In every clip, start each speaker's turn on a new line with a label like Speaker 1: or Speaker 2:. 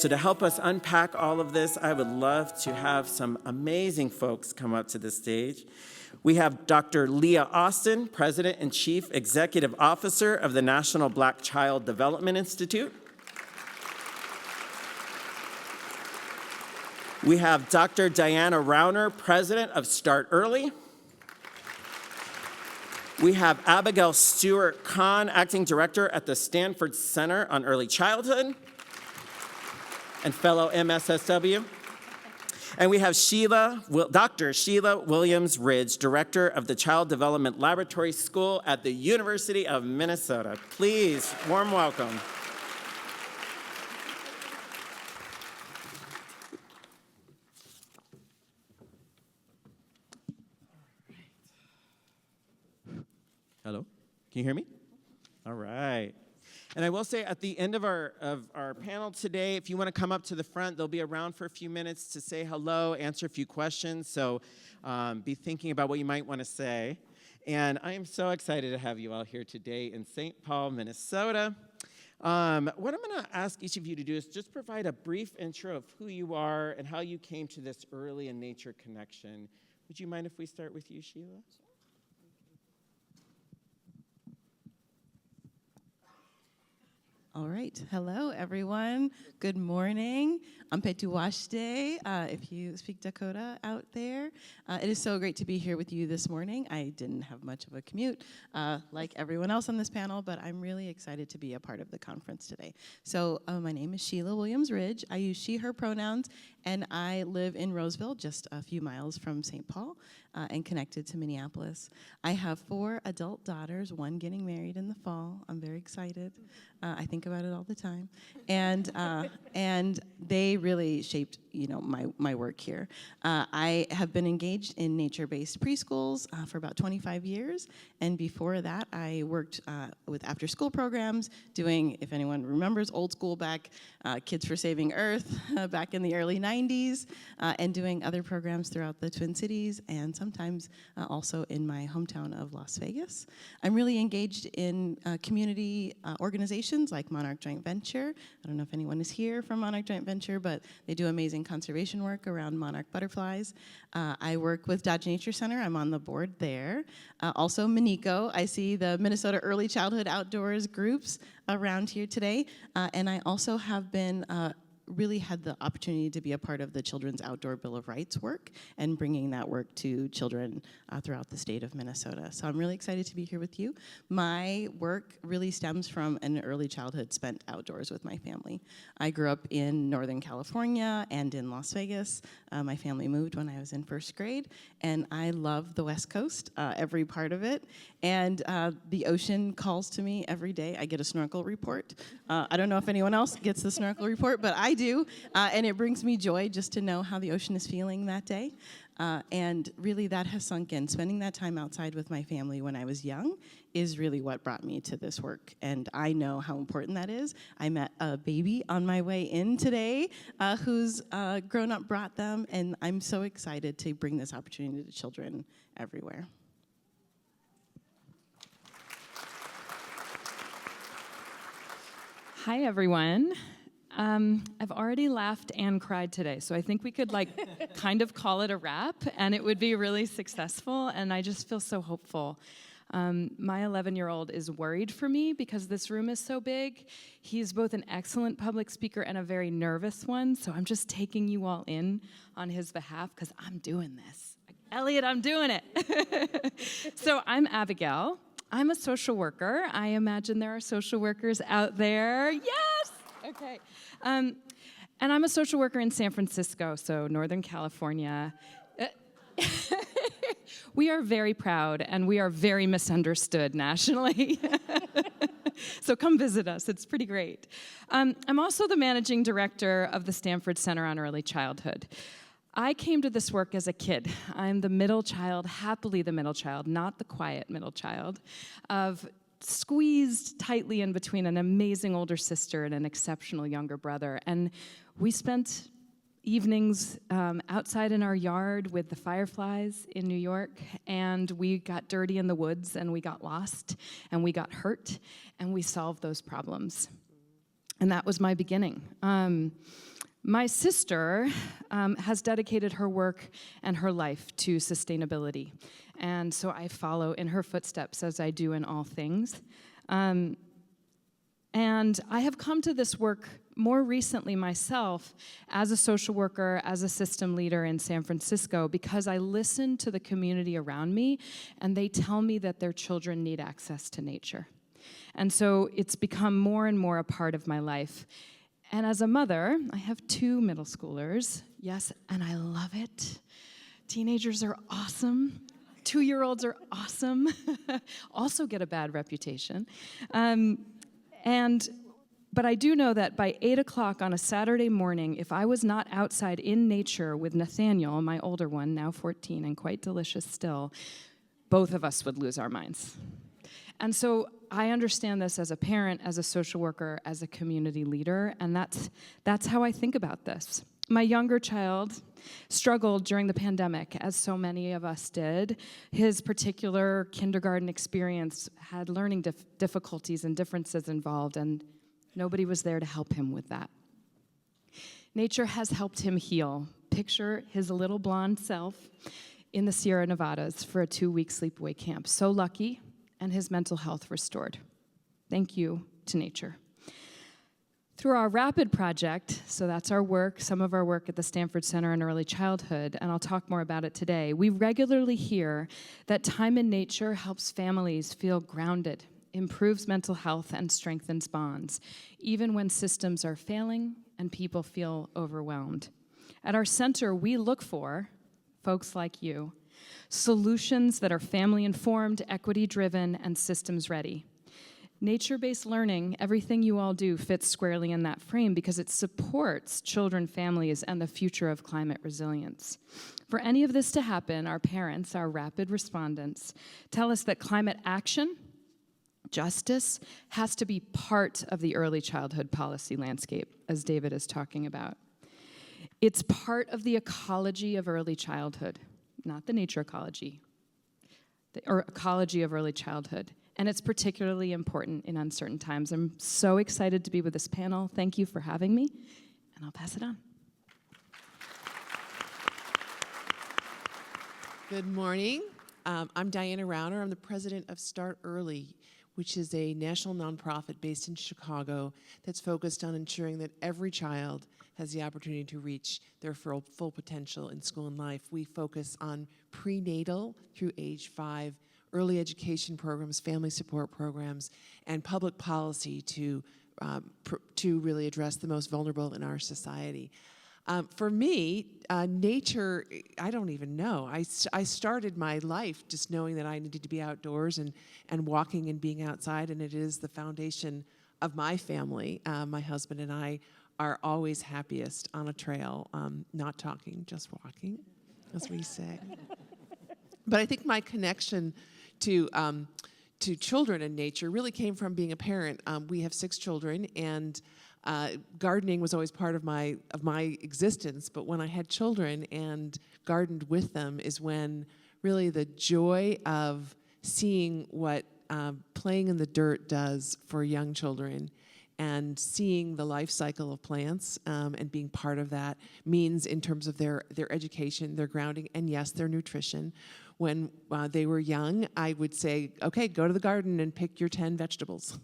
Speaker 1: So to help us unpack all of this, I would love to have some amazing folks come up to the stage. We have Dr. Leah Austin, President and Chief Executive Officer of the National Black Child Development Institute. We have Dr. Diana Rauner, President of Start Early. We have Abigail Stewart-Kahn, Acting Director at the Stanford Center on Early Childhood and fellow MSSW. And we have Dr. Sheila Williams Ridge, Director of the Child Development Laboratory School at the University of Minnesota. Please, warm welcome. Hello, can you hear me? All right. And I will say at the end of our panel today, if you want to come up to the front, they'll be around for a few minutes to say hello, answer a few questions. So be thinking about what you might want to say. And I am so excited to have you all here today in St. Paul, Minnesota. What I'm going to ask each of you to do is just provide a brief intro of who you are and how you came to this early in nature connection. Would you mind if we start with you, Sheila?
Speaker 2: All right. Hello, everyone. Good morning. Ampetuwashte, if you speak Dakota out there. It is so great to be here with you this morning. I didn't have much of a commute like everyone else on this panel, but I'm really excited to be a part of the conference today. So my name is Sheila Williams Ridge. I use she, her pronouns, and I live in Roseville, just a few miles from St. Paul and connected to Minneapolis. I have 4 adult daughters, one getting married in the fall. I'm very excited. I think about it all the time. And they really shaped, my work here. I have been engaged in nature-based preschools for about 25 years. And before that, I worked with after-school programs, doing, if anyone remembers, old school back, Kids for Saving Earth back in the early 90s, and doing other programs throughout the Twin Cities, and sometimes also in my hometown of Las Vegas. I'm really engaged in community organizations like Monarch Joint Venture. I don't know if anyone is here from Monarch Joint Venture, but they do amazing conservation work around monarch butterflies. I work with Dodge Nature Center. I'm on the board there. Also, MNECO. I see the Minnesota Early Childhood Outdoors groups around here today. And I also have been really had the opportunity to be a part of the Children's Outdoor Bill of Rights work and bringing that work to children throughout the state of Minnesota. So I'm really excited to be here with you. My work really stems from an early childhood spent outdoors with my family. I grew up in Northern California and in Las Vegas. My family moved when I was in first grade, and I love the West Coast, every part of it. And the ocean calls to me every day. I get a snorkel report. I don't know if anyone else gets the snorkel report, but I do, and it brings me joy just to know how the ocean is feeling that day. And really that has sunk in. Spending that time outside with my family when I was young is really what brought me to this work, and I know how important that is. I met a baby on my way in today who's grown up brought them, and I'm so excited to bring this opportunity to children everywhere.
Speaker 3: Hi, everyone. I've already laughed and cried today, so I think we could kind of call it a wrap, and it would be really successful, and I just feel so hopeful. My 11-year-old is worried for me because this room is so big. He's both an excellent public speaker and a very nervous one, so I'm just taking you all in on his behalf because I'm doing this. Elliot, I'm doing it. So I'm Abigail. I'm a social worker. I imagine there are social workers out there. Yes! Okay. And I'm a social worker in San Francisco, so Northern California. We are very proud, and we are very misunderstood nationally. So come visit us. It's pretty great. I'm also the managing director of the Stanford Center on Early Childhood. I came to this work as a kid. I'm the middle child, happily the middle child, not the quiet middle child, of squeezed tightly in between an amazing older sister and an exceptional younger brother. And we spent evenings outside in our yard with the fireflies in New York, and we got dirty in the woods, and we got lost, and we got hurt, and we solved those problems. And that was my beginning. My sister has dedicated her work and her life to sustainability, and so I follow in her footsteps as I do in all things. And I have come to this work more recently myself as a social worker, as a system leader in San Francisco, because I listen to the community around me, and they tell me that their children need access to nature. And so it's become more and more a part of my life. And as a mother, I have 2 middle schoolers, yes, and I love it. Teenagers are awesome. 2-year-olds are awesome, also get a bad reputation. But I do know that by 8 o'clock on a Saturday morning, if I was not outside in nature with Nathaniel, my older one, now 14 and quite delicious still, both of us would lose our minds. And so I understand this as a parent, as a social worker, as a community leader, and that's how I think about this. My younger child struggled during the pandemic, as so many of us did. His particular kindergarten experience had learning difficulties and differences involved, and nobody was there to help him with that. Nature has helped him heal. Picture his little blonde self in the Sierra Nevadas for a 2-week sleepaway camp. So lucky, and his mental health restored. Thank you to nature. Through our RAPID project, so that's our work, some of our work at the Stanford Center in Early Childhood, and I'll talk more about it today, we regularly hear that time in nature helps families feel grounded, improves mental health, and strengthens bonds, even when systems are failing and people feel overwhelmed. At our center, we look for folks like you, solutions that are family-informed, equity-driven, and systems-ready. Nature-based learning, everything you all do fits squarely in that frame because it supports children, families, and the future of climate resilience. For any of this to happen, our parents, our RAPID respondents, tell us that climate action, justice, has to be part of the early childhood policy landscape, as David is talking about. It's part of the ecology of early childhood, not the nature ecology, or ecology of early childhood. And it's particularly important in uncertain times. I'm so excited to be with this panel. Thank you for having me, and I'll pass it on.
Speaker 4: Good morning. I'm Diana Rauner. I'm the president of Start Early, which is a national nonprofit based in Chicago that's focused on ensuring that every child has the opportunity to reach their full potential in school and life. We focus on prenatal through age 5, early education programs, family support programs, and public policy to really address the most vulnerable in our society. For me, nature, I don't even know. I started my life just knowing that I needed to be outdoors and walking and being outside, and it is the foundation of my family. My husband and I are always happiest on a trail, not talking, just walking, as we say. But I think my connection to children and nature really came from being a parent. We have 6 children, and gardening was always part of my existence. But when I had children and gardened with them is when really the joy of seeing what playing in the dirt does for young children, and seeing the life cycle of plants and being part of that means in terms of their education, their grounding, and yes, their nutrition. When they were young, I would say, okay, go to the garden and pick your 10 vegetables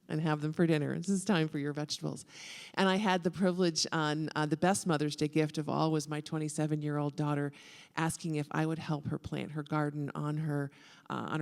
Speaker 4: and have them for dinner. This is time for your vegetables. And I had the privilege on the best Mother's Day gift of all was my 27-year-old daughter asking if I would help her plant her garden on her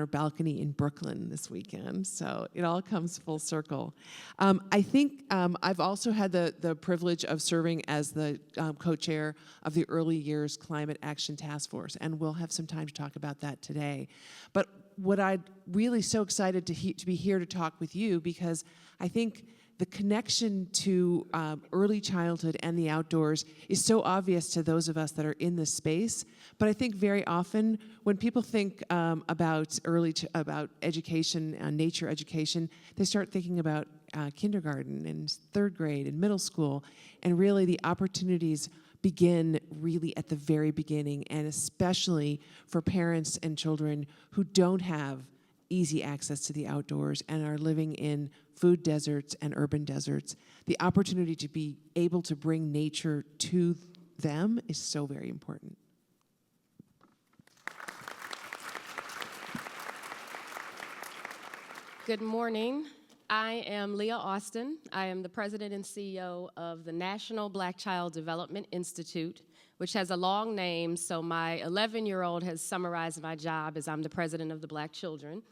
Speaker 4: balcony in Brooklyn this weekend. So it all comes full circle. I think I've also had the privilege of serving as the co-chair of the Early Years Climate Action Task Force, and we'll have some time to talk about that today. But what I'm really so excited to be here to talk with you, because I think the connection to early childhood and the outdoors is so obvious to those of us that are in this space. But I think very often when people think about about education, nature education, they start thinking about kindergarten and 3rd grade and middle school, and really the opportunities begin really at the very beginning, and especially for parents and children who don't have easy access to the outdoors and are living in food deserts and urban deserts. The opportunity to be able to bring nature to them is so very important.
Speaker 5: Good morning. I am Leah Austin. I am the president and CEO of the National Black Child Development Institute, which has a long name, so my 11-year-old has summarized my job as I'm the president of the Black children.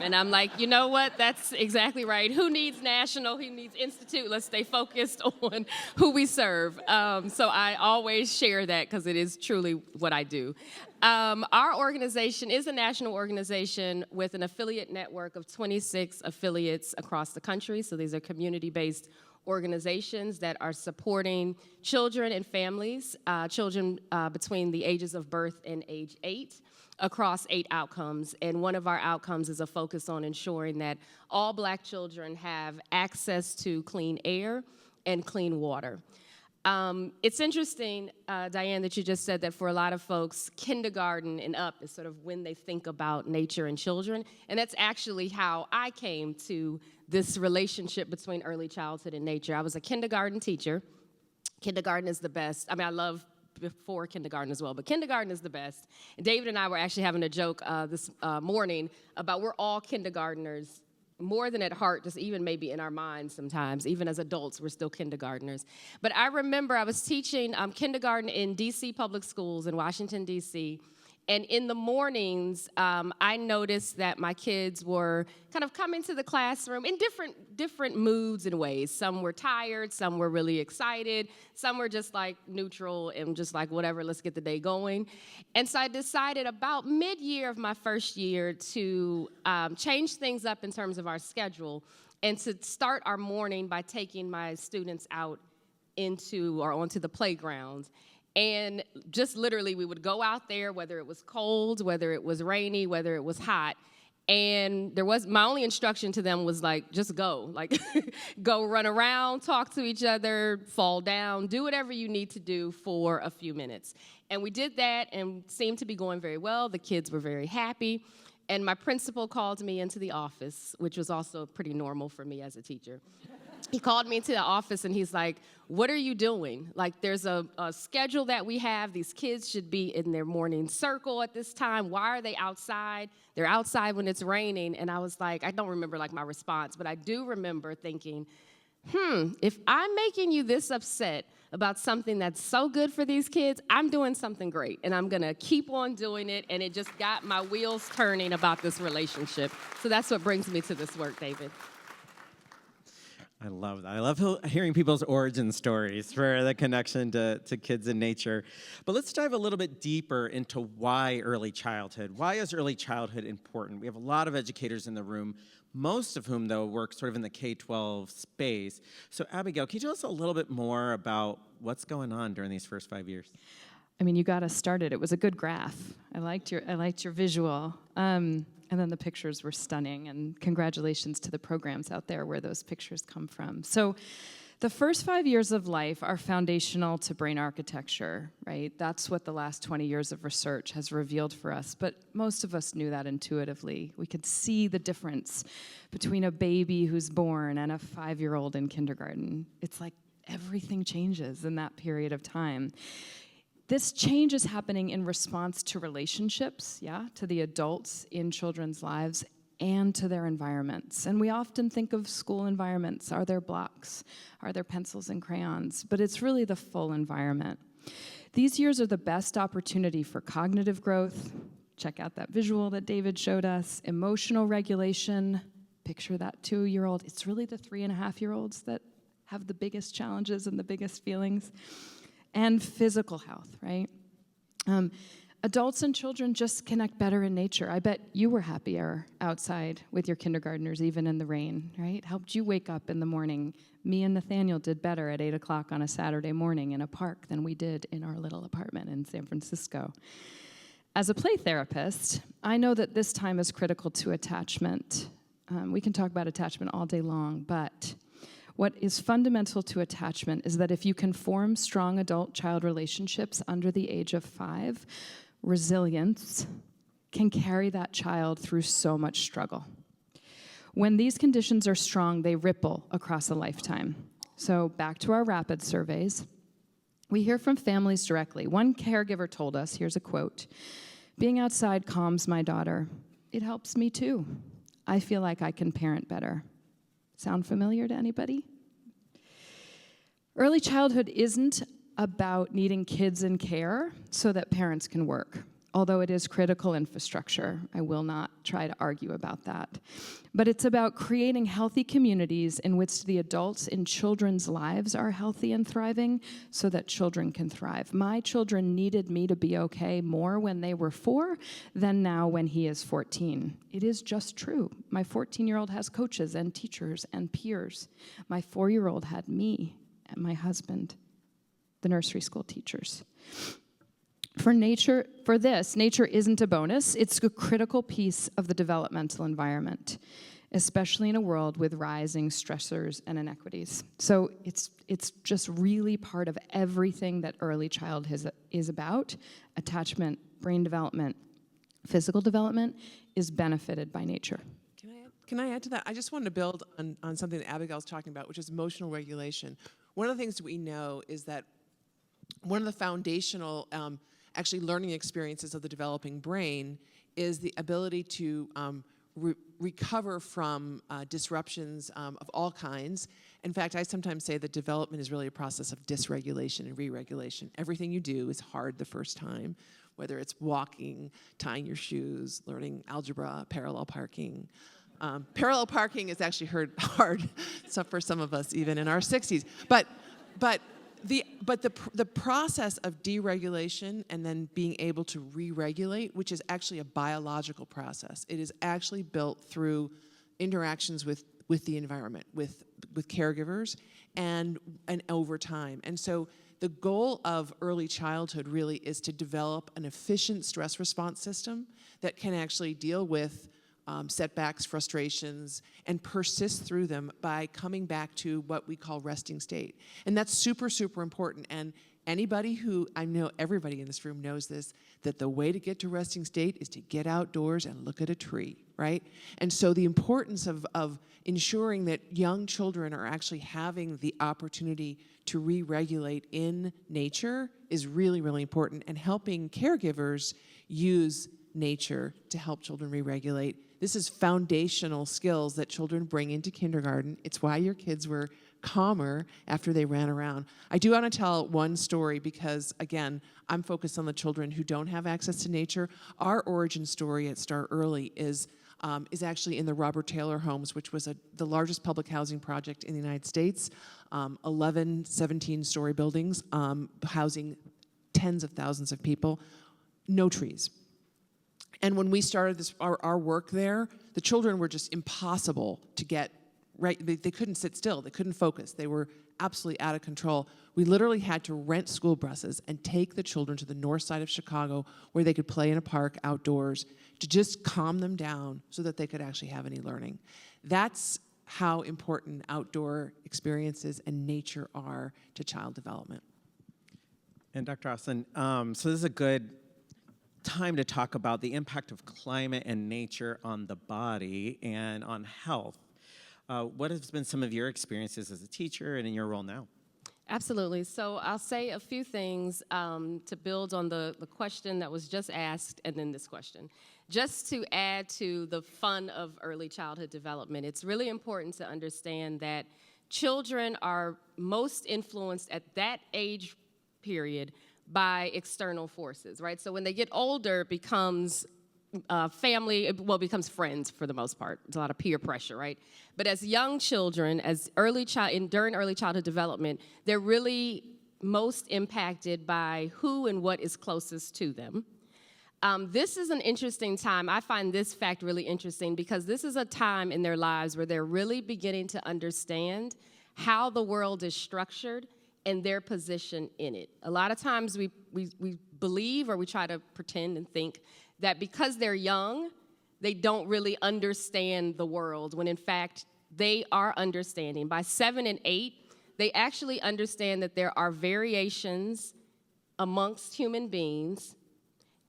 Speaker 5: And I'm like, you know what? That's exactly right. Who needs national? Who needs institute? Let's stay focused on who we serve. So I always share that because it is truly what I do. Our organization is a national organization with an affiliate network of 26 affiliates across the country. So these are community-based organizations that are supporting children and families, children between the ages of birth and age 8, across 8 outcomes. And one of our outcomes is a focus on ensuring that all Black children have access to clean air and clean water. It's interesting, Diane, that you just said that for a lot of folks, kindergarten and up is sort of when they think about nature and children. And that's actually how I came to this relationship between early childhood and nature. I was a kindergarten teacher. Kindergarten is the best. I mean, I love before kindergarten as well, but kindergarten is the best. And David and I were actually having a joke this morning about we're all kindergartners, more than at heart, just even maybe in our minds sometimes. Even as adults, we're still kindergartners. But I remember I was teaching kindergarten in D.C. public schools in Washington, D.C., and in the mornings, I noticed that my kids were kind of coming to the classroom in different moods and ways. Some were tired, some were really excited, some were just like neutral and just like whatever, let's get the day going. And so I decided about mid-year of my first year to change things up in terms of our schedule and to start our morning by taking my students out onto the playground. And just literally, we would go out there, whether it was cold, whether it was rainy, whether it was hot. And my only instruction to them was like, just go. Like, go run around, talk to each other, fall down, do whatever you need to do for a few minutes. And we did that and seemed to be going very well. The kids were very happy. And my principal called me into the office, which was also pretty normal for me as a teacher. He called me into the office and he's like, what are you doing? Like, there's a schedule that we have. These kids should be in their morning circle at this time. Why are they outside? They're outside when it's raining. And I was like, I don't remember like my response, but I do remember thinking, if I'm making you this upset about something that's so good for these kids, I'm doing something great, and I'm gonna keep on doing it, and it just got my wheels turning about this relationship. So that's what brings me to this work, David.
Speaker 1: I love that. I love hearing people's origin stories for the connection to kids and nature. But let's dive a little bit deeper into why early childhood. Why is early childhood important? We have a lot of educators in the room, most of whom, though, work sort of in the K-12 space. So, Abigail, can you tell us a little bit more about what's going on during these first 5 years?
Speaker 3: I mean, you got us started. It was a good graph. I liked your visual. And then the pictures were stunning, and congratulations to the programs out there where those pictures come from. So the first 5 years of life are foundational to brain architecture, right? That's what the last 20 years of research has revealed for us, but most of us knew that intuitively. We could see the difference between a baby who's born and a 5-year-old in kindergarten. It's like everything changes in that period of time. This change is happening in response to relationships, to the adults in children's lives and to their environments. And we often think of school environments. Are there blocks? Are there pencils and crayons? But it's really the full environment. These years are the best opportunity for cognitive growth. Check out that visual that David showed us. Emotional regulation. Picture that 2-year-old. It's really the 3.5-year-olds that have the biggest challenges and the biggest feelings. And physical health, right? Adults and children just connect better in nature. I bet you were happier outside with your kindergartners, even in the rain, right? Helped you wake up in the morning. Me and Nathaniel did better at 8 o'clock on a Saturday morning in a park than we did in our little apartment in San Francisco. As a play therapist, I know that this time is critical to attachment. We can talk about attachment all day long, but what is fundamental to attachment is that if you can form strong adult-child relationships under the age of 5, resilience can carry that child through so much struggle. When these conditions are strong, they ripple across a lifetime. So back to our rapid surveys. We hear from families directly. One caregiver told us, here's a quote, "Being outside calms my daughter. It helps me too. I feel like I can parent better." Sound familiar to anybody? Early childhood isn't about needing kids in care so that parents can work, although it is critical infrastructure. I will not try to argue about that. But it's about creating healthy communities in which the adults in children's lives are healthy and thriving so that children can thrive. My children needed me to be okay more when they were 4 than now when he is 14. It is just true. My 14-year-old has coaches and teachers and peers. My 4-year-old had me and my husband, the nursery school teachers. For this, nature isn't a bonus. It's a critical piece of the developmental environment, especially in a world with rising stressors and inequities. So it's just really part of everything that early childhood is about. Attachment, brain development, physical development is benefited by nature.
Speaker 4: Can I add to that? I just wanted to build on something that Abigail's talking about, which is emotional regulation. One of the things that we know is that one of the foundational actually learning experiences of the developing brain is the ability to recover from disruptions of all kinds. In fact, I sometimes say that development is really a process of dysregulation and re-regulation. Everything you do is hard the first time, whether it's walking, tying your shoes, learning algebra, parallel parking. Parallel parking is actually hard so for some of us, even in our 60s. But the process of deregulation and then being able to re-regulate, which is actually a biological process. It is actually built through interactions with the environment, with caregivers, and over time. And so the goal of early childhood really is to develop an efficient stress response system that can actually deal with setbacks, frustrations, and persist through them by coming back to what we call resting state. And that's super, super important. And anybody who, I know everybody in this room knows this, that the way to get to resting state is to get outdoors and look at a tree, right? And so the importance of ensuring that young children are actually having the opportunity to re-regulate in nature is really, really important. And helping caregivers use nature to help children re-regulate. This is foundational skills that children bring into kindergarten. It's why your kids were calmer after they ran around. I do want to tell one story because, again, I'm focused on the children who don't have access to nature. Our origin story at Start Early is actually in the Robert Taylor Homes, which was the largest public housing project in the United States. 11, 17-story buildings housing tens of thousands of people. No trees. And when we started our work there, the children were just impossible to get right. They couldn't sit still. They couldn't focus. They were absolutely out of control. We literally had to rent school buses and take the children to the north side of Chicago where they could play in a park outdoors to just calm them down so that they could actually have any learning. That's how important outdoor experiences and nature are to child development.
Speaker 1: And Dr. Austin, so this is a good time to talk about the impact of climate and nature on the body and on health. What has been some of your experiences as a teacher and in your role now?
Speaker 5: Absolutely. So I'll say a few things to build on the question that was just asked and then this question. Just to add to the fun of early childhood development, it's really important to understand that children are most influenced at that age period by external forces, right? So when they get older, it becomes family, well, it becomes friends for the most part. It's a lot of peer pressure, right? But as young children, during early childhood development, they're really most impacted by who and what is closest to them. This is an interesting time. I find this fact really interesting because this is a time in their lives where they're really beginning to understand how the world is structured and their position in it. A lot of times we believe or we try to pretend and think that because they're young, they don't really understand the world, when in fact, they are understanding. By 7 and 8, they actually understand that there are variations amongst human beings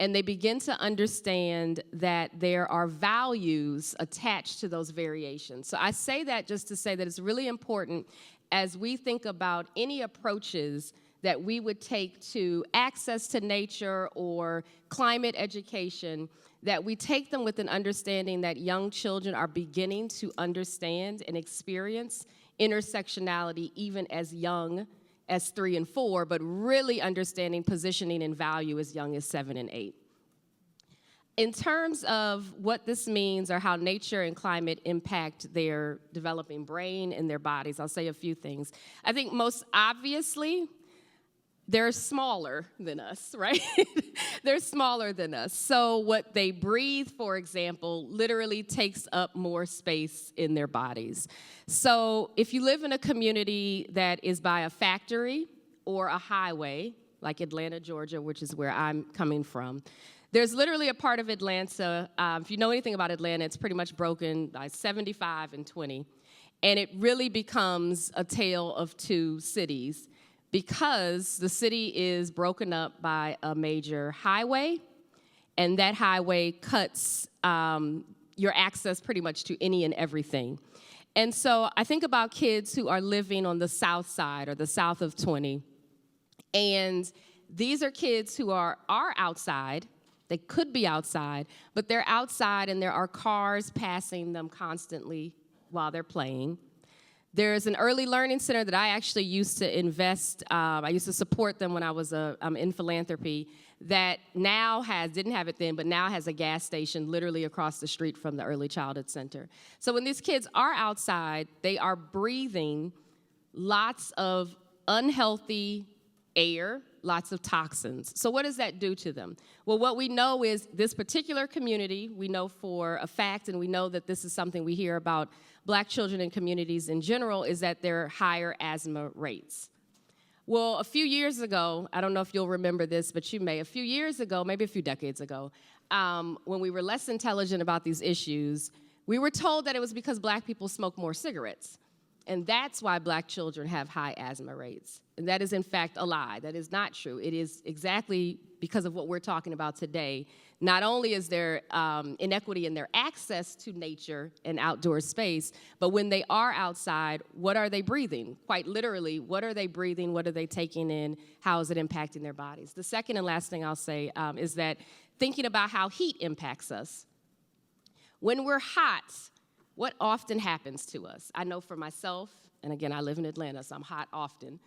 Speaker 5: and they begin to understand that there are values attached to those variations. So I say that just to say that it's really important as we think about any approaches that we would take to access to nature or climate education, that we take them with an understanding that young children are beginning to understand and experience intersectionality even as young as 3 and 4, but really understanding positioning and value as young as 7 and 8. In terms of what this means or how nature and climate impact their developing brain and their bodies, I'll say a few things. I think most obviously, they're smaller than us, right? They're smaller than us. So what they breathe, for example, literally takes up more space in their bodies. So if you live in a community that is by a factory or a highway, like Atlanta, Georgia, which is where I'm coming from, there's literally a part of Atlanta, if you know anything about Atlanta, it's pretty much broken by 75 and 20. And it really becomes a tale of two cities, because the city is broken up by a major highway, and that highway cuts your access pretty much to any and everything. And so I think about kids who are living on the south side or the south of 20, and these are kids who are outside. They could be outside, but they're outside and there are cars passing them constantly while they're playing. There's an early learning center that I actually used to invest, I used to support them when I was in philanthropy, that now didn't have it then, but now has a gas station literally across the street from the early childhood center. So when these kids are outside, they are breathing lots of unhealthy air, lots of toxins. So what does that do to them? Well, what we know is this particular community, we know for a fact, and we know that this is something we hear about Black children in communities in general, is that there are higher asthma rates. Well, a few years ago, I don't know if you'll remember this, but you may, a few years ago, maybe a few decades ago, when we were less intelligent about these issues, we were told that it was because Black people smoke more cigarettes. And that's why Black children have high asthma rates. And that is, in fact, a lie. That is not true. It is exactly because of what we're talking about today. Not only is there inequity in their access to nature and outdoor space, but when they are outside, what are they breathing? Quite literally, what are they breathing? What are they taking in? How is it impacting their bodies? The second and last thing I'll say is that thinking about how heat impacts us. When we're hot, what often happens to us? I know for myself, and again, I live in Atlanta, so I'm hot often.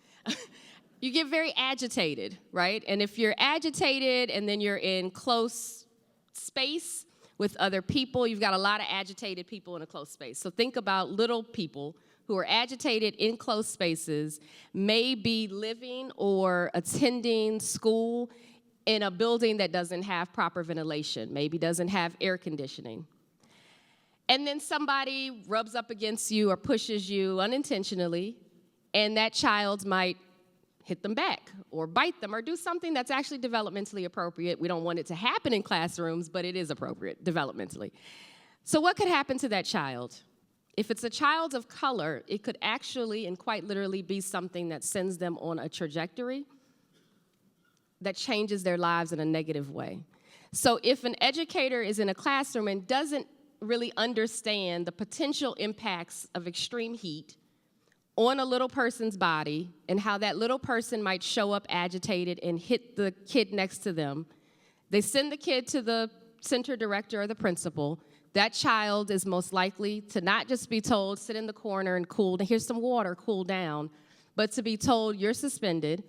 Speaker 5: You get very agitated, right? And if you're agitated and then you're in close space with other people, you've got a lot of agitated people in a close space. So think about little people who are agitated in close spaces, may be living or attending school in a building that doesn't have proper ventilation, maybe doesn't have air conditioning. And then somebody rubs up against you or pushes you unintentionally, and that child might hit them back or bite them or do something that's actually developmentally appropriate. We don't want it to happen in classrooms, but it is appropriate developmentally. So what could happen to that child? If it's a child of color, it could actually and quite literally be something that sends them on a trajectory that changes their lives in a negative way. So if an educator is in a classroom and doesn't really understand the potential impacts of extreme heat on a little person's body and how that little person might show up agitated and hit the kid next to them, they send the kid to the center director or the principal. That child is most likely to not just be told, sit in the corner and cool, here's some water, cool down, but to be told, you're suspended,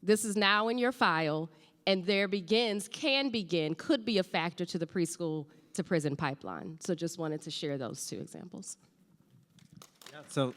Speaker 5: this is now in your file, and could be a factor to the preschool to prison pipeline. So just wanted to share those two examples.
Speaker 1: Yeah, so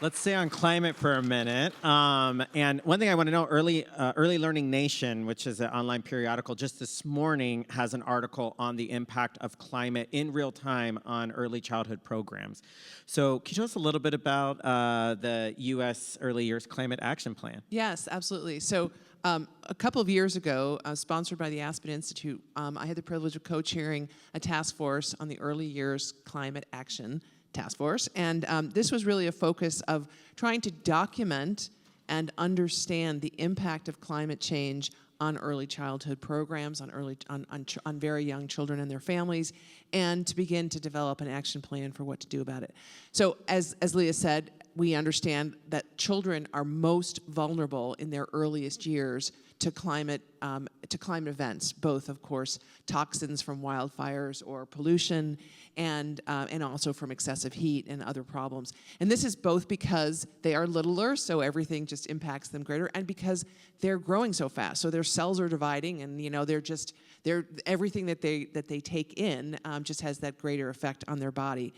Speaker 1: let's stay on climate for a minute. And one thing I want to know, Early Learning Nation, which is an online periodical, just this morning has an article on the impact of climate in real time on early childhood programs. So can you tell us a little bit about the U.S. Early Years Climate Action Plan?
Speaker 4: Yes, absolutely. So a couple of years ago, sponsored by the Aspen Institute, I had the privilege of co-chairing a task force on the Early Years Climate Action Task Force. And this was really a focus of trying to document and understand the impact of climate change on early childhood programs, on very young children and their families, and to begin to develop an action plan for what to do about it. So as Leah said, we understand that children are most vulnerable in their earliest years to climate events, both, of course, toxins from wildfires or pollution, and also from excessive heat and other problems. And this is both because they are littler, so everything just impacts them greater, and because they're growing so fast. So their cells are dividing, and they're everything that they take in just has that greater effect on their body.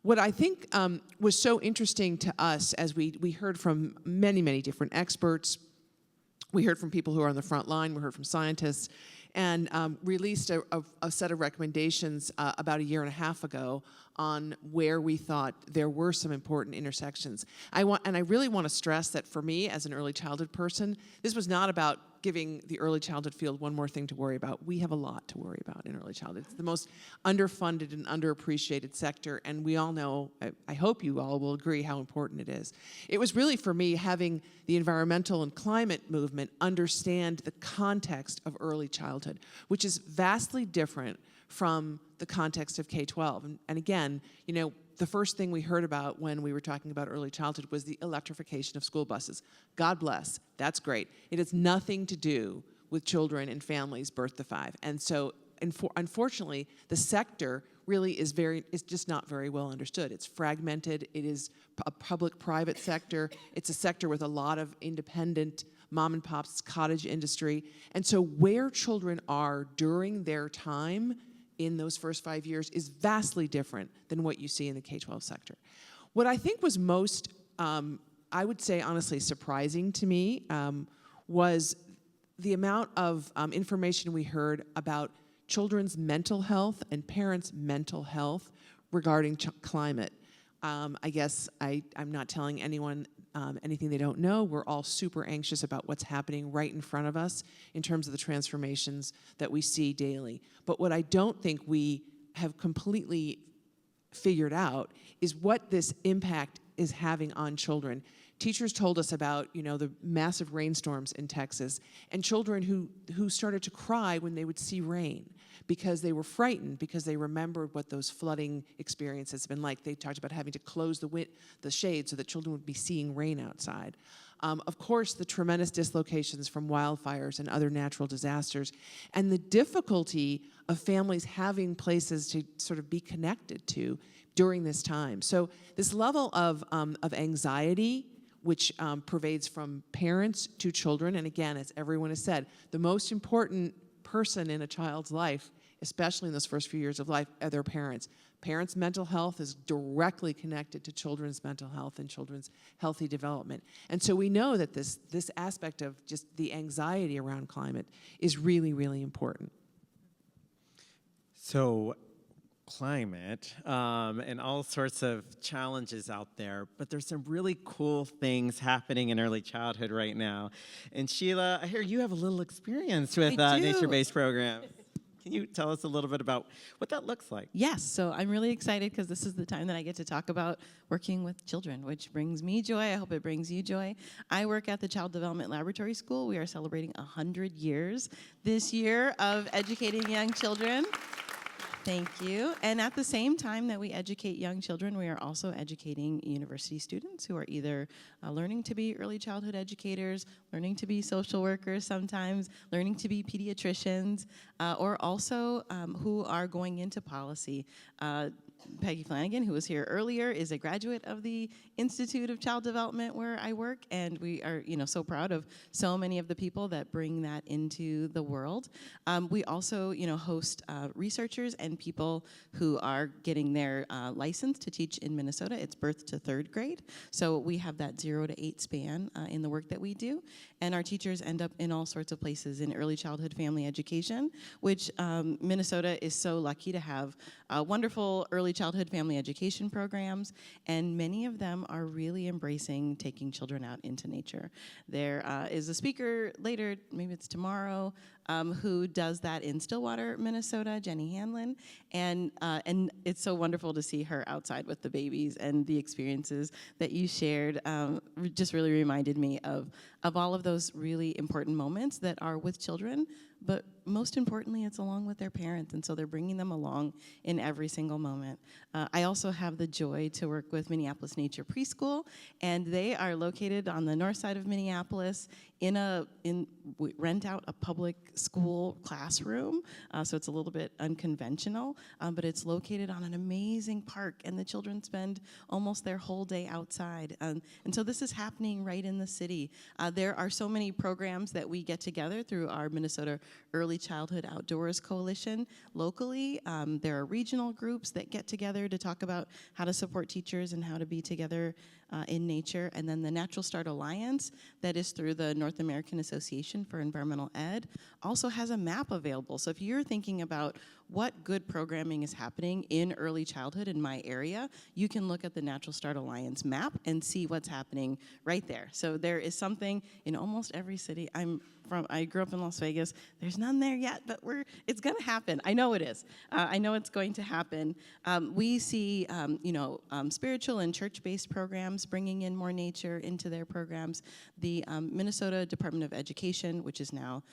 Speaker 4: What I think was so interesting to us, as we heard from many, many different experts, we heard from people who are on the front line, we heard from scientists, and released a set of recommendations about a year and a half ago on where we thought there were some important intersections. I really want to stress that for me, as an early childhood person, this was not about giving the early childhood field one more thing to worry about. We have a lot to worry about in early childhood. It's the most underfunded and underappreciated sector, and we all know, I hope you all will agree how important it is. It was really, for me, having the environmental and climate movement understand the context of early childhood, which is vastly different from the context of K-12. And again, the first thing we heard about when we were talking about early childhood was the electrification of school buses. God bless, that's great. It has nothing to do with children and families birth to 5. And so, unfortunately, the sector really is just not very well understood. It's fragmented, it is a public-private sector, it's a sector with a lot of independent mom and pop's cottage industry. And so where children are during their time in those first 5 years is vastly different than what you see in the K-12 sector. What I think was most, I would say honestly, surprising to me was the amount of information we heard about children's mental health and parents' mental health regarding climate. I guess I'm not telling anyone anything they don't know. We're all super anxious about what's happening right in front of us in terms of the transformations that we see daily. But what I don't think we have completely figured out is what this impact is having on children. Teachers told us about, the massive rainstorms in Texas, and children who started to cry when they would see rain because they were frightened, because they remembered what those flooding experiences have been like. They talked about having to close the shade so that children would be seeing rain outside. Of course, the tremendous dislocations from wildfires and other natural disasters, and the difficulty of families having places to sort of be connected to during this time. So this level of anxiety, which pervades from parents to children, and again, as everyone has said, the most important person in a child's life, especially in those first few years of life, are their parents. Parents' mental health is directly connected to children's mental health and children's healthy development. And so we know that this aspect of just the anxiety around climate is really, really important.
Speaker 1: So climate and all sorts of challenges out there, but there's some really cool things happening in early childhood right now. And Sheila, I hear you have a little experience with nature-based programs. Can you tell us a little bit about what that looks like?
Speaker 2: Yes, so I'm really excited because this is the time that I get to talk about working with children, which brings me joy. I hope it brings you joy. I work at the Child Development Laboratory School. We are celebrating 100 years this year of educating young children. Thank you. And at the same time that we educate young children, we are also educating university students who are either learning to be early childhood educators, learning to be social workers sometimes, learning to be pediatricians, or also who are going into policy. Peggy Flanagan, who was here earlier, is a graduate of the Institute of Child Development where I work, and we are, so proud of so many of the people that bring that into the world. We also, host researchers and people who are getting their license to teach in Minnesota. It's birth to 3rd grade, so we have that 0 to 8 span in the work that we do, and our teachers end up in all sorts of places in early childhood family education, which Minnesota is so lucky to have wonderful early early childhood family education programs, and many of them are really embracing taking children out into nature. There is a speaker later, maybe it's tomorrow, who does that in Stillwater, Minnesota, Jenny Hanlon, and it's so wonderful to see her outside with the babies, and the experiences that you shared just really reminded me of all of those really important moments that are with children, but most importantly, it's along with their parents, and so they're bringing them along in every single moment. I also have the joy to work with Minneapolis Nature Preschool, and they are located on the north side of Minneapolis. We rent out a public school classroom, so it's a little bit unconventional, but it's located on an amazing park, and the children spend almost their whole day outside. And so this is happening right in the city. There are so many programs that we get together through our Minnesota Early Childhood Outdoors Coalition locally. There are regional groups that get together to talk about how to support teachers and how to be together in nature. And then the Natural Start Alliance, that is through the North American Association for Environmental Ed, also has a map available. So if you're thinking about what good programming is happening in early childhood in my area, you can look at the Natural Start Alliance map and see what's happening right there. So there is something in almost every city. I grew up in Las Vegas. There's none there yet, but it's going to happen. I know it is. I know it's going to happen. We see, spiritual and church-based programs bringing in more nature into their programs. The Minnesota Department of Education, which is now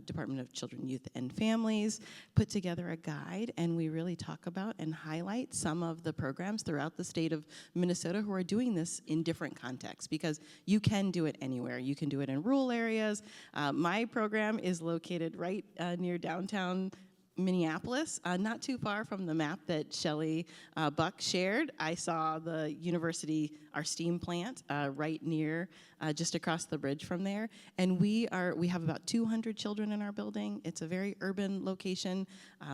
Speaker 2: Department of Children, Youth, and Families, put together a guide, and we really talk about and highlight some of the programs throughout the state of Minnesota who are doing this in different contexts, because you can do it anywhere. You can do it in rural areas. My program is located right near downtown Minneapolis, not too far from the map that Shelley Buck shared. I saw the university, our steam plant, right near, just across the bridge from there. And we have about 200 children in our building. It's a very urban location,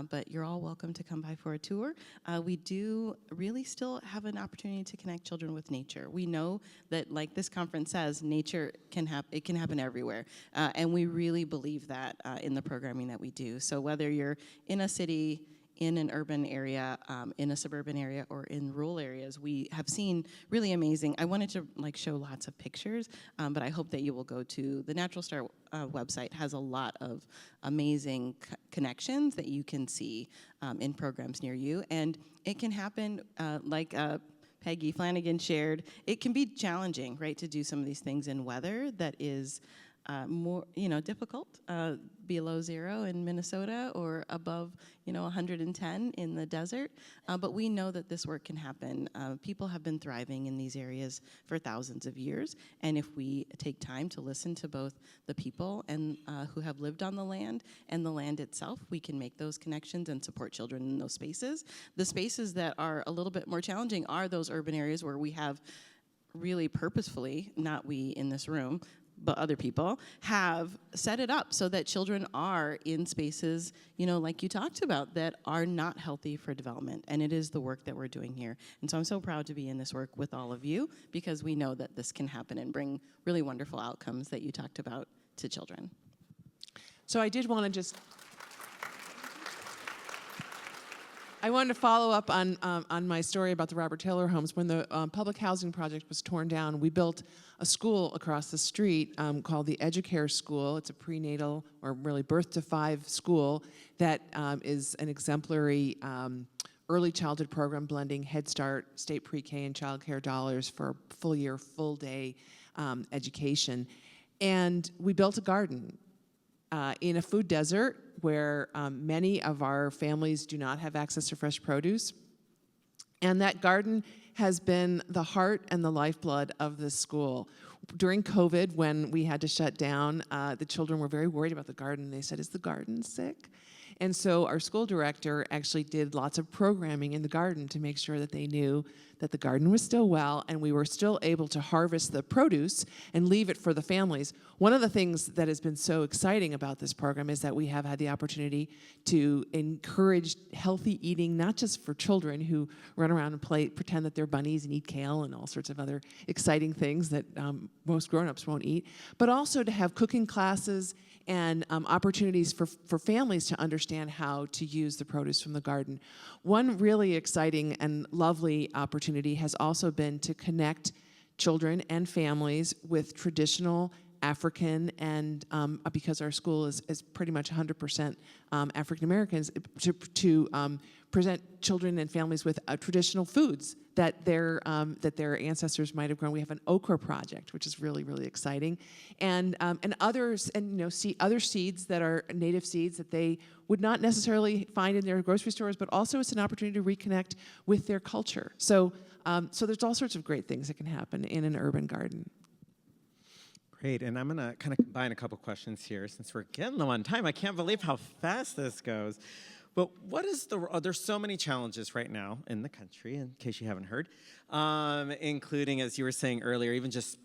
Speaker 2: but you're all welcome to come by for a tour. We do really still have an opportunity to connect children with nature. We know that, like this conference says, nature can happen everywhere. And we really believe that in the programming that we do. So whether you're in a city, in an urban area, in a suburban area, or in rural areas, we have seen really amazing. I wanted to show lots of pictures, but I hope that you will go to the Natural Start website. Has a lot of amazing connections that you can see in programs near you, and it can happen like Peggy Flanagan shared. It can be challenging, right, to do some of these things in weather that is more, difficult, below zero in Minnesota or above, 110 in the desert. But we know that this work can happen. People have been thriving in these areas for thousands of years. And if we take time to listen to both the people and who have lived on the land and the land itself, we can make those connections and support children in those spaces. The spaces that are a little bit more challenging are those urban areas where we have really purposefully, not we in this room, but other people have set it up so that children are in spaces, like you talked about, that are not healthy for development. And it is the work that we're doing here. And so I'm so proud to be in this work with all of you, because we know that this can happen and bring really wonderful outcomes that you talked about to children.
Speaker 4: So I did want to I wanted to follow up on my story about the Robert Taylor homes. When the public housing project was torn down, we built a school across the street called the Educare School. It's a prenatal, or really birth to 5 school that is an exemplary early childhood program blending Head Start, state pre-K, and child care dollars for full year, full day education. And we built a garden in a food desert where many of our families do not have access to fresh produce. And that garden has been the heart and the lifeblood of this school. During COVID, when we had to shut down, the children were very worried about the garden. They said, "Is the garden sick?" And so our school director actually did lots of programming in the garden to make sure that they knew that the garden was still well and we were still able to harvest the produce and leave it for the families. One of the things that has been so exciting about this program is that we have had the opportunity to encourage healthy eating, not just for children who run around and pretend that they're bunnies and eat kale and all sorts of other exciting things that most grown-ups won't eat, but also to have cooking classes and opportunities for families to understand how to use the produce from the garden. One really exciting and lovely opportunity has also been to connect children and families with traditional African and because our school is pretty much 100% African Americans, to present children and families with traditional foods that their ancestors might have grown. We have an okra project, which is really, really exciting, and others, and see other seeds that are native seeds that they would not necessarily find in their grocery stores, but also it's an opportunity to reconnect with their culture. So there's all sorts of great things that can happen in an urban garden.
Speaker 1: Great, and I'm gonna kind of combine a couple questions here since we're getting low on time. I can't believe how fast this goes. But what is there's so many challenges right now in the country, in case you haven't heard, including, as you were saying earlier, even just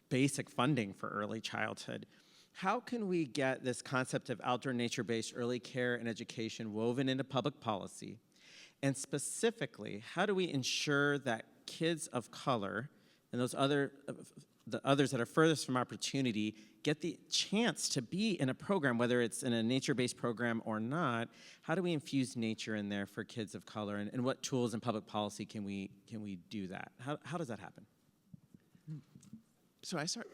Speaker 1: basic funding for early childhood. How can we get this concept of outdoor nature-based early care and education woven into public policy? And specifically, how do we ensure that kids of color and the others that are furthest from opportunity get the chance to be in a program, whether it's in a nature-based program or not? How do we infuse nature in there for kids of color, and what tools in public policy can we do that? How does that happen?
Speaker 4: So I start.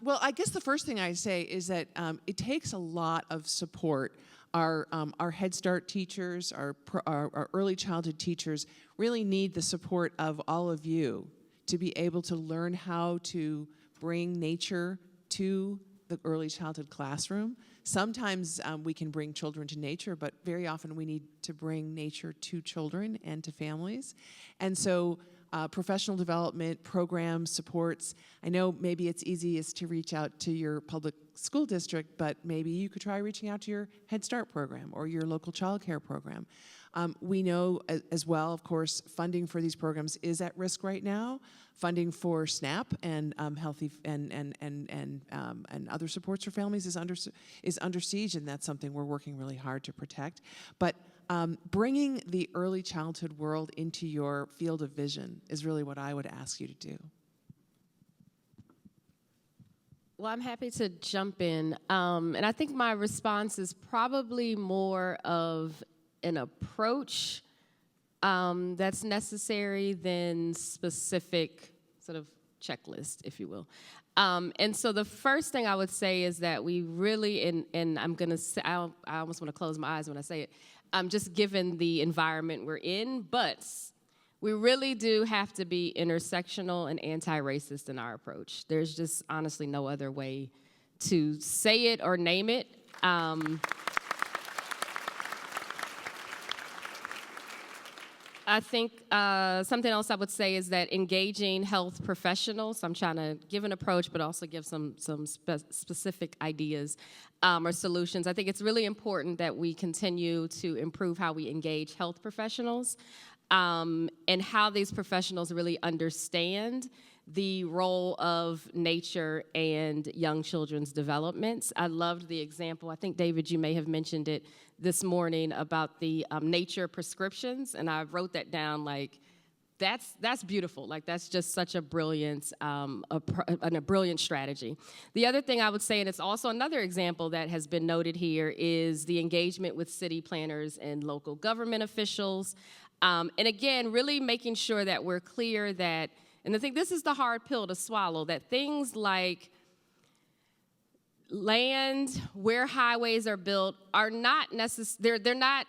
Speaker 4: Well, I guess the first thing I say is that it takes a lot of support. Our Head Start teachers, our early childhood teachers really need the support of all of you to be able to learn how to bring nature to the early childhood classroom. Sometimes we can bring children to nature, but very often we need to bring nature to children and to families. And so professional development, programs, supports. I know maybe it's easiest to reach out to your public school district, but maybe you could try reaching out to your Head Start program or your local child care program. We know as well, of course, funding for these programs is at risk right now. Funding for SNAP and healthy and other supports for families is under siege, and that's something we're working really hard to protect. But bringing the early childhood world into your field of vision is really what I would ask you to do.
Speaker 5: Well, I'm happy to jump in. And I think my response is probably more of an approach that's necessary than specific sort of checklist, if you will. And so the first thing I would say is that we really, and I'm going to say, I almost want to close my eyes when I say it, just given the environment we're in, but we really do have to be intersectional and anti-racist in our approach. There's just honestly no other way to say it or name it. I think something else I would say is that engaging health professionals, I'm trying to give an approach but also give some specific ideas or solutions. I think it's really important that we continue to improve how we engage health professionals and how these professionals really understand the role of nature and young children's development. I loved the example, I think, David, you may have mentioned it this morning about the nature prescriptions, and I wrote that down like, that's beautiful. Like, that's just such a brilliant, a brilliant strategy. The other thing I would say, and it's also another example that has been noted here, is the engagement with city planners and local government officials. And again, really making sure that we're clear that, and I think this is the hard pill to swallow, that things like land, where highways are built, are not they're not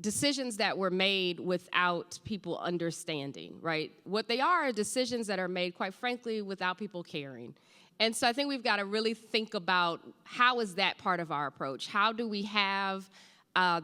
Speaker 5: decisions that were made without people understanding, right? What they are decisions that are made, quite frankly, without people caring. And so I think we've got to really think about how is that part of our approach? How do we have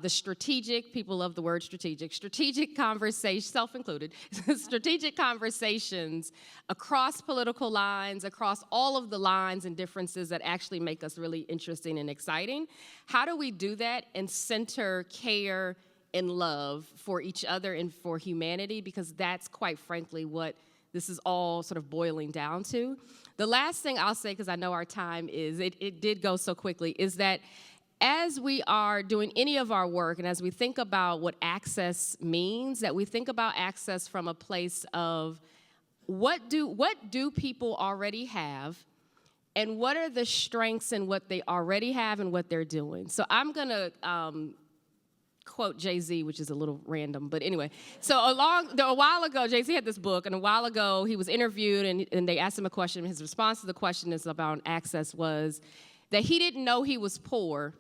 Speaker 5: the strategic, people love the word strategic conversation, self-included, strategic conversations across political lines, across all of the lines and differences that actually make us really interesting and exciting. How do we do that and center care and love for each other and for humanity? Because that's, quite frankly, what this is all sort of boiling down to. The last thing I'll say, because I know our time is, it did go so quickly, is that as we are doing any of our work and as we think about what access means, that we think about access from a place of what do people already have, and what are the strengths in what they already have and what they're doing. So I'm going to quote Jay-Z, which is a little random, but anyway. So a while ago, Jay-Z had this book, and a while ago he was interviewed, and they asked him a question. His response to the question is about access was that he didn't know he was poor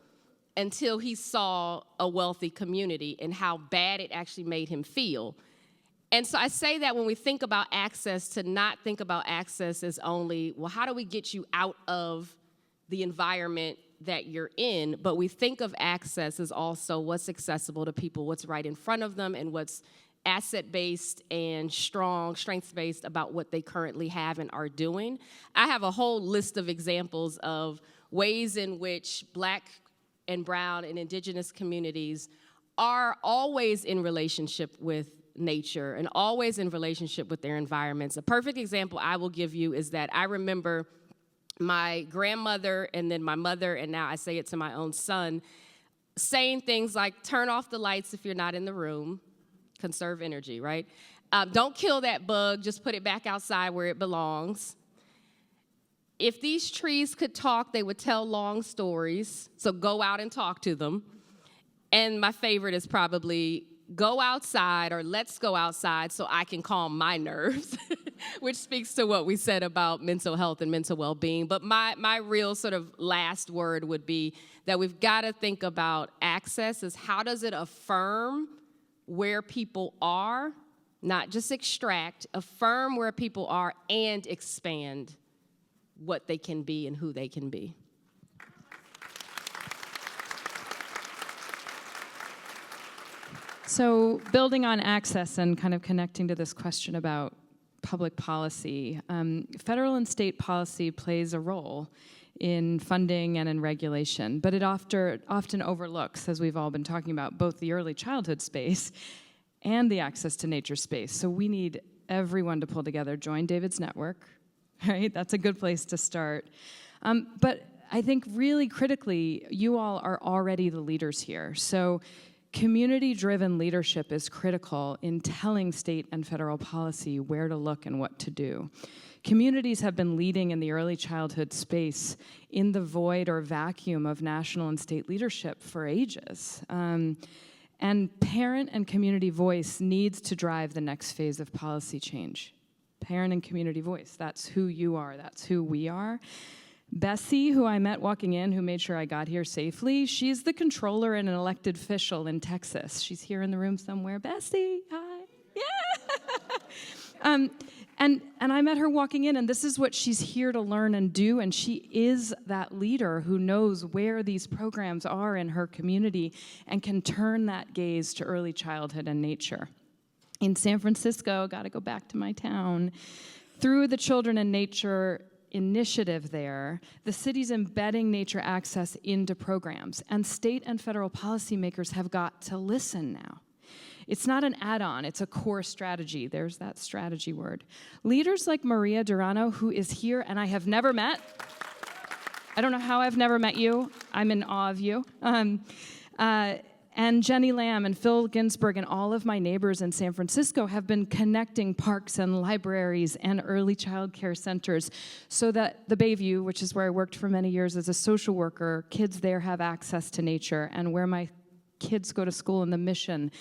Speaker 5: until he saw a wealthy community and how bad it actually made him feel. And so I say that when we think about access, to not think about access as only, well, how do we get you out of the environment that you're in? But we think of access as also what's accessible to people, what's right in front of them, and what's asset-based and strength-based about what they currently have and are doing. I have a whole list of examples of ways in which Black and brown and indigenous communities are always in relationship with nature and always in relationship with their environments. A perfect example I will give you is that I remember my grandmother and then my mother, and now I say it to my own son, saying things like, turn off the lights if you're not in the room, conserve energy, right? Don't kill that bug, just put it back outside where it belongs. If these trees could talk, they would tell long stories, so go out and talk to them. And my favorite is probably, go outside, or let's go outside so I can calm my nerves, which speaks to what we said about mental health and mental well-being. But my real sort of last word would be that we've got to think about access as how does it affirm where people are, not just extract, affirm where people are and expand what they can be and who they can be.
Speaker 3: So building on access and kind of connecting to this question about public policy, federal and state policy plays a role in funding and in regulation, but it often overlooks, as we've all been talking about, both the early childhood space and the access to nature space. So we need everyone to pull together. Join David's network, right? That's a good place to start. But I think really critically, you all are already the leaders here. So community-driven leadership is critical in telling state and federal policy where to look and what to do. Communities have been leading in the early childhood space in the void or vacuum of national and state leadership for ages. And parent and community voice needs to drive the next phase of policy change. Parent and community voice, that's who you are, that's who we are. Bessie, who I met walking in, who made sure I got here safely, she's the controller and an elected official in Texas. She's here in the room somewhere. Bessie, hi. Yeah. And I met her walking in, and this is what she's here to learn and do, and she is that leader who knows where these programs are in her community and can turn that gaze to early childhood and nature. In San Francisco, got to go back to my town, through the Children in Nature initiative there, the city's embedding nature access into programs, and state and federal policymakers have got to listen now. It's not an add-on, it's a core strategy. There's that strategy word. Leaders like Maria Durano, who is here and I have never met. I don't know how I've never met you. I'm in awe of you. And Jenny Lamb and Phil Ginsberg and all of my neighbors in San Francisco have been connecting parks and libraries and early child care centers so that the Bayview, which is where I worked for many years as a social worker, kids there have access to nature, and where my kids go to school in the Mission.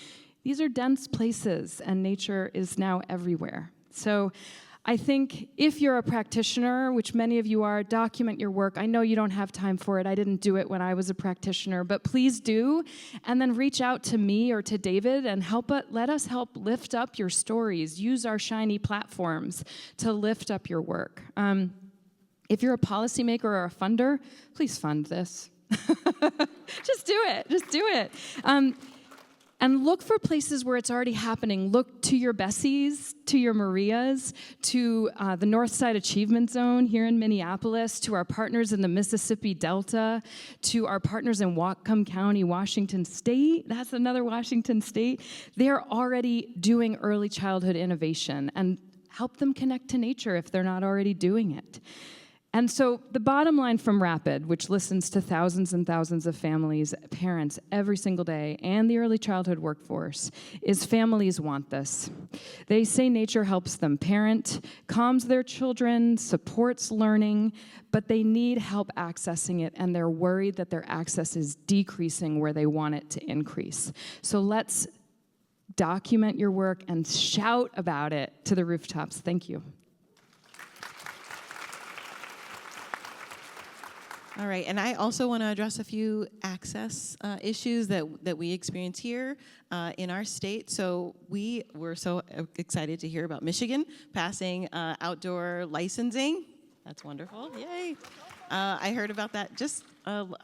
Speaker 3: These are dense places, and nature is now everywhere. So I think if you're a practitioner, which many of you are, document your work. I know you don't have time for it. I didn't do it when I was a practitioner, but please do. And then reach out to me or to David and let us help lift up your stories. Use our shiny platforms to lift up your work. If you're a policymaker or a funder, please fund this. Just do it. Just do it. And look for places where it's already happening. Look to your Bessies, to your Marias, to the Northside Achievement Zone here in Minneapolis, to our partners in the Mississippi Delta, to our partners in Whatcom County, Washington State. That's another Washington State. They're already doing early childhood innovation, and help them connect to nature if they're not already doing it. And so the bottom line from Rapid, which listens to thousands and thousands of families, parents every single day, and the early childhood workforce, is families want this. They say nature helps them parent, calms their children, supports learning, but they need help accessing it, and they're worried that their access is decreasing where they want it to increase. So let's document your work and shout about it to the rooftops. Thank you.
Speaker 2: All right, and I also want to address a few access issues that we experience here in our state. So we were so excited to hear about Michigan passing outdoor licensing. That's wonderful, yay. I heard about that just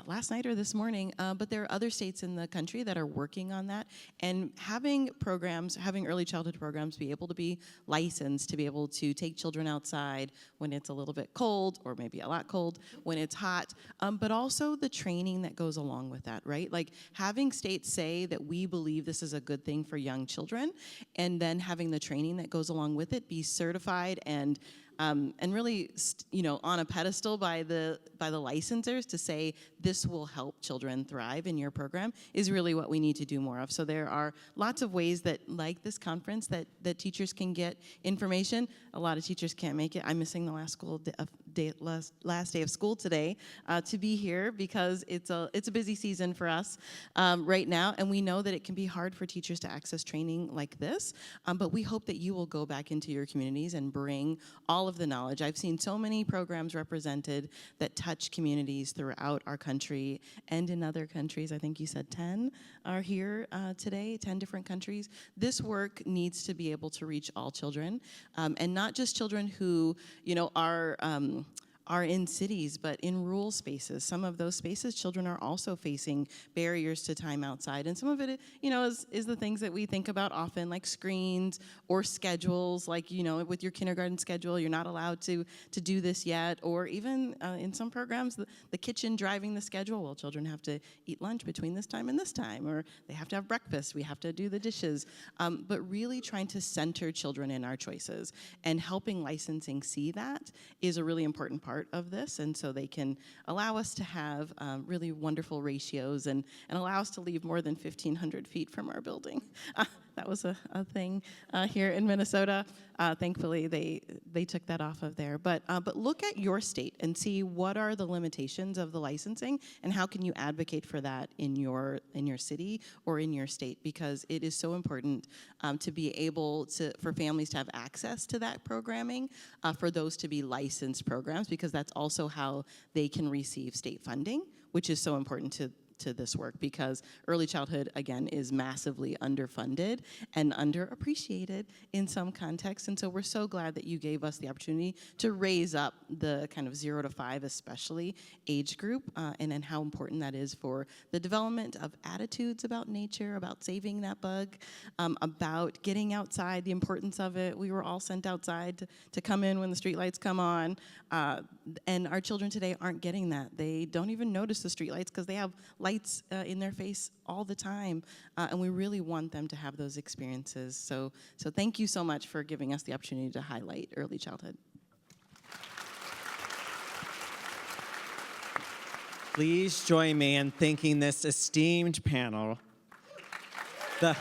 Speaker 2: last night or this morning, but there are other states in the country that are working on that, and having early childhood programs be able to be licensed to be able to take children outside when it's a little bit cold, or maybe a lot cold, when it's hot, but also the training that goes along with that, right? Like having states say that we believe this is a good thing for young children, and then having the training that goes along with it be certified and really, on a pedestal by the licensors to say this will help children thrive in your program is really what we need to do more of. So there are lots of ways that, like this conference, that teachers can get information. A lot of teachers can't make it. I'm missing the last day of school today to be here because it's a busy season for us right now, and we know that it can be hard for teachers to access training like this. But we hope that you will go back into your communities and bring all of the knowledge. I've seen so many programs represented that touch communities throughout our country and in other countries. I think you said 10 are here today, 10 different countries. This work needs to be able to reach all children, and not just children who, are in cities, but in rural spaces. Some of those spaces, children are also facing barriers to time outside. And some of it, is the things that we think about often, like screens or schedules, like, with your kindergarten schedule, you're not allowed to do this yet. Or even in some programs, the kitchen driving the schedule. Well, children have to eat lunch between this time and this time, or they have to have breakfast. We have to do the dishes. But really trying to center children in our choices and helping licensing see that is a really important part of this, and so they can allow us to have really wonderful ratios and allow us to leave more than 1,500 feet from our building. That was a thing here in Minnesota. Thankfully, they took that off of there. But look at your state and see what are the limitations of the licensing, and how can you advocate for that in your city or in your state, because it is so important to be able for families to have access to that programming, for those to be licensed programs, because that's also how they can receive state funding, which is so important to this work, because early childhood, again, is massively underfunded and underappreciated in some contexts. And so we're so glad that you gave us the opportunity to raise up the kind of 0 to 5, especially, age group, and then how important that is for the development of attitudes about nature, about saving that bug, about getting outside, the importance of it. We were all sent outside to come in when the streetlights come on, and our children today aren't getting that. They don't even notice the streetlights because they have lights in their face all the time, and we really want them to have those experiences. So thank you so much for giving us the opportunity to highlight early childhood.
Speaker 1: Please join me in thanking this esteemed panel. The